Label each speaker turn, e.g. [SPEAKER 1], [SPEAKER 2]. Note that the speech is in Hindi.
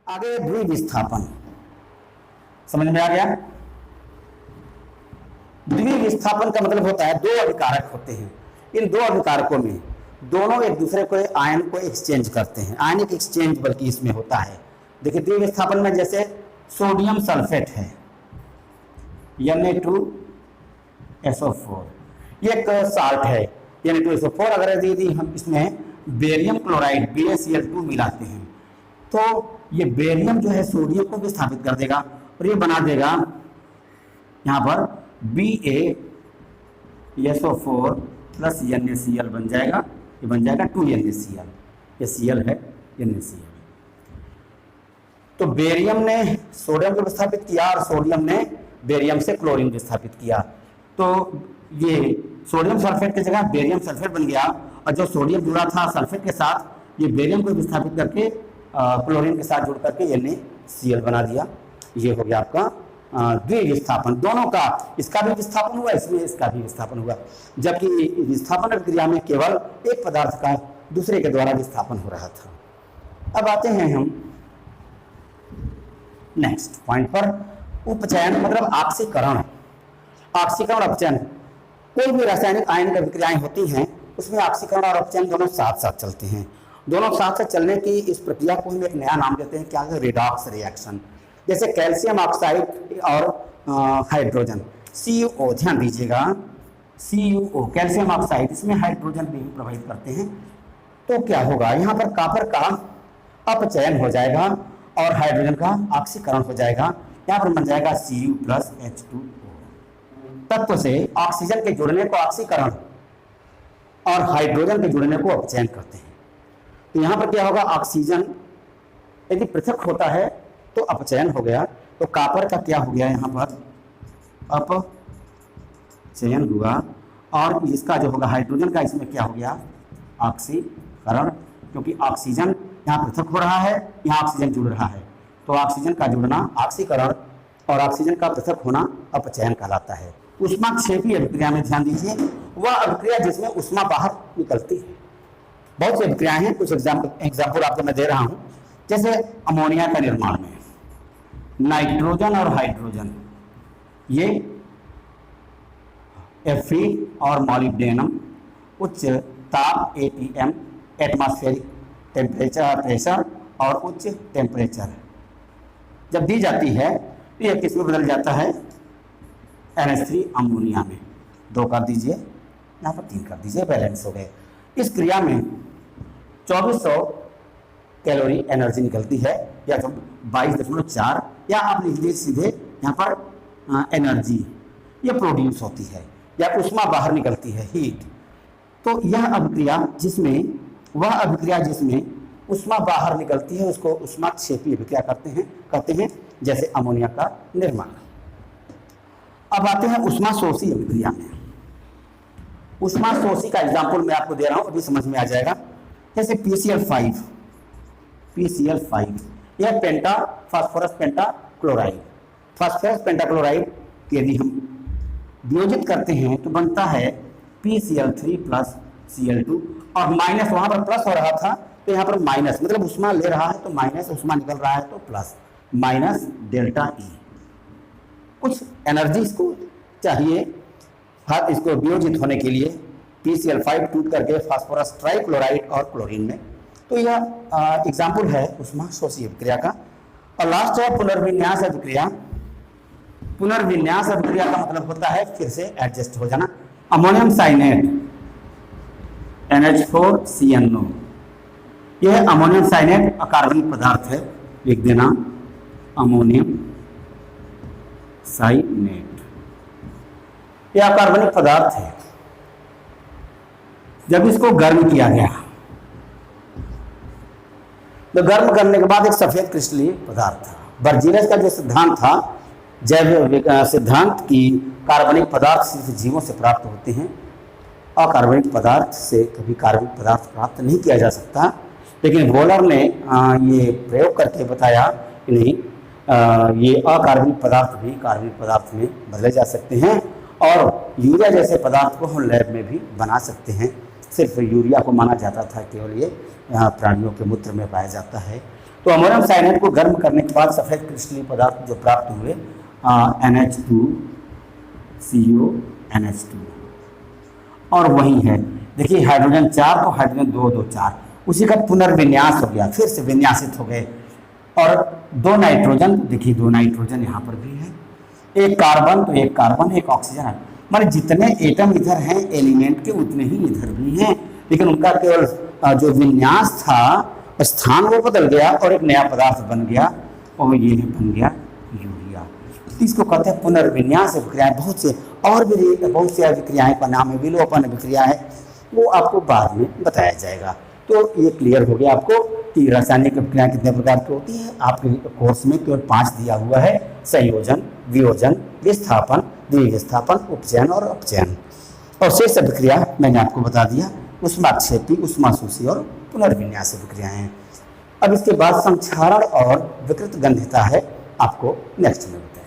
[SPEAKER 1] आगे द्विविस्थापन समझ में आ गया। द्विविस्थापन का मतलब होता है दो अभिकारक होते हैं, इन दो अभिकारकों में दोनों एक दूसरे को आयन को एक्सचेंज करते हैं, आयनिक एक्सचेंज बल्कि इसमें होता है। देखिए द्विविस्थापन में जैसे सोडियम सल्फेट है Na2SO4, ये एक साल्ट है Na2SO4। अगर यदि हम इसमें बेरियम क्लोराइड BaCl2 मिलाते हैं तो ये बेरियम जो है सोडियम को विस्थापित कर देगा और ये बना देगा यहाँ पर BaSO4 प्लस NaCl बन जाएगा, ये बन जाएगा 2NaCl, ये Cl है NaCl। तो बेरियम ने सोडियम को विस्थापित किया और सोडियम ने बेरियम से क्लोरीन विस्थापित किया, तो ये सोडियम सल्फेट की जगह बेरियम सल्फेट बन गया और जो सोडियम जुड़ा था सल्फेट के साथ ये बेरियम को विस्थापित करके क्लोरीन के साथ जुड़ करके NaCl बना दिया। ये हो गया आपका द्विविस्थापन। दोनों का, इसका भी विस्थापन हुआ, इसमें इसका भी विस्थापन हुआ, जबकि विस्थापन क्रिया में केवल एक पदार्थ का दूसरे के द्वारा विस्थापन हो रहा था। अब आते हैं हम नेक्स्ट पॉइंट पर, उपचयन मतलब ऑक्सीकरण। ऑक्सीकरण अपचयन, कोई भी रासायनिक आयनिक अभिक्रियाएं होती हैं उसमें ऑक्सीकरण और अपचयन दोनों साथ साथ चलते हैं। दोनों साथ साथ चलने की इस प्रक्रिया को हम एक नया नाम देते हैं, क्या है, रिडॉक्स रिएक्शन। जैसे कैल्शियम ऑक्साइड और हाइड्रोजन CuO, ध्यान दीजिएगा CuO कैल्शियम ऑक्साइड, इसमें हाइड्रोजन भी प्रभावित करते हैं। तो क्या होगा, यहाँ पर कॉपर का अपचयन हो जाएगा और हाइड्रोजन का ऑक्सीकरण हो जाएगा, यहाँ पर बन जाएगा Cu प्लस H2O। तत्व से ऑक्सीजन के जुड़ने को ऑक्सीकरण और हाइड्रोजन के जुड़ने को अपचयन करते हैं। तो यहाँ पर क्या होगा, ऑक्सीजन यदि पृथक होता है तो अपचयन हो गया, तो कॉपर का क्या हो गया, यहाँ पर अपचयन हुआ और इसका जो होगा हाइड्रोजन का इसमें क्या हो गया, ऑक्सीकरण, क्योंकि ऑक्सीजन यहाँ पृथक हो रहा है, यहाँ ऑक्सीजन जुड़ रहा है, तो ऑक्सीजन का जुड़ना ऑक्सीकरण और ऑक्सीजन का पृथक होना अपचयन कहलाता है। ऊष्माक्षेपी अभिक्रिया में ध्यान दीजिए, वह अभिक्रिया जिसमें ऊष्मा बाहर निकलती है। बहुत सी अभिक्रियाएं हैं, कुछ एग्जाम्पल आपको मैं दे रहा हूं। जैसे अमोनिया का निर्माण में नाइट्रोजन और हाइड्रोजन, ये Fe और मॉलिब्डेनम उच्च ताप ATM एटमॉस्फेरिक टेम्परेचर प्रेशर और उच्च टेम्परेचर जब दी जाती है तो यह किस में बदल जाता है, NH3 अमोनिया में। 2 कर दीजिए, यहाँ पर 3 कर दीजिए, बैलेंस हो गए। इस क्रिया में 2400 कैलोरी एनर्जी निकलती है, या तो 22.4, या आप लिख दीजिए सीधे यहाँ पर एनर्जी ये प्रोड्यूस होती है या ऊष्मा बाहर निकलती है, हीट। तो यह अभिक्रिया जिसमें, वह अभिक्रिया जिसमें ऊष्मा बाहर निकलती है उसको ऊष्माक्षेपी अभिक्रिया कहते हैं, जैसे अमोनिया का निर्माण। अब आते हैं ऊष्माशोषी अभिक्रिया में। ऊष्माशोषी का एग्जाम्पल मैं आपको दे रहा हूं, अभी समझ में आ जाएगा। जैसे PCl5 यह पेंटा फास्फोरस पेंटाक्लोराइड, फास्फोरस पेंटाक्लोराइड यदि हम वियोजित करते हैं तो बनता है PCl3 प्लस Cl2, और माइनस, वहां पर प्लस हो रहा था तो यहाँ पर माइनस, मतलब ऊष्मा ले रहा है तो माइनस, ऊष्मा निकल रहा है तो प्लस, माइनस डेल्टा E। कुछ एनर्जी इसको चाहिए, इसको वियोजित होने के लिए PCl5 टूट करके फास्फोरस ट्राइक्लोराइड और क्लोरीन में। तो यह एग्जाम्पल है ऊष्माशोषी अभिक्रिया का। और लास्ट है पुनर्विन्यास अभिक्रिया। पुनर्विन्यास अभिक्रिया का मतलब होता है फिर से एडजस्ट हो जाना। अमोनियम साइनेट NH4CnO, यह अमोनियम साइनेट अकार्बनिक पदार्थ है, लिख देना अमोनियम साइनेट, यह अकार्बनिक पदार्थ है। जब इसको गर्म किया गया तो गर्म करने के बाद एक सफेद क्रिस्टलीय पदार्थ था। बर्जीलस का जो सिद्धांत था, जैव सिद्धांत की कार्बनिक पदार्थ सिर्फ जीवों से प्राप्त होते हैं, अकार्बनिक पदार्थ से कभी कार्बनिक पदार्थ प्राप्त नहीं किया जा सकता। लेकिन वोलर ने ये प्रयोग करके बताया कि नहीं, ये अकार्बनिक पदार्थ भी कार्बनिक पदार्थ में बदले जा सकते हैं, और यूरिया जैसे पदार्थ को हम लैब में भी बना सकते हैं। सिर्फ यूरिया को माना जाता था केवल ये प्राणियों के मूत्र में पाया जाता है, तो अमोनियम साइनाइड को गर्म करने के बाद सफेद क्रिस्टलीय पदार्थ जो प्राप्त हुए NH2CO NH2, और वही है देखिए हाइड्रोजन 4 तो हाइड्रोजन 2 2 4, उसी का पुनर्विन्यास हो गया, फिर से विन्यासित हो गए। और 2 नाइट्रोजन, देखिए 2 नाइट्रोजन यहाँ पर भी है, एक कार्बन तो एक कार्बन, एक ऑक्सीजन है। माने जितने एटम इधर हैं एलिमेंट के उतने ही इधर भी हैं, लेकिन उनका केवल जो विन्यास था, स्थान वो बदल गया और एक नया पदार्थ बन गया, और ये बन गया यूरिया। इसको कहते हैं पुनर्विन्यास विक्रियाएं। बहुत से विक्रियाएं का नाम है, विलोपन विक्रिया है, वो आपको बाद में बताया जाएगा। तो ये क्लियर हो गया आपको कि रासायनिक विक्रियाएं कितने प्रकार की होती हैं। आपके कोर्स में केवल 5 दिया हुआ है, संयोजन, वियोजन, विस्थापन, द्विविस्थापन, उपचयन और अपचयन। और शेष विक्रिया मैंने आपको बता दिया, ऊष्माक्षेपी, ऊष्माशोषी और पुनर्विन्यास विक्रियाएं। अब इसके बाद संक्षारण और विकृत गंधिता है, आपको नेक्स्ट में बताएंगे।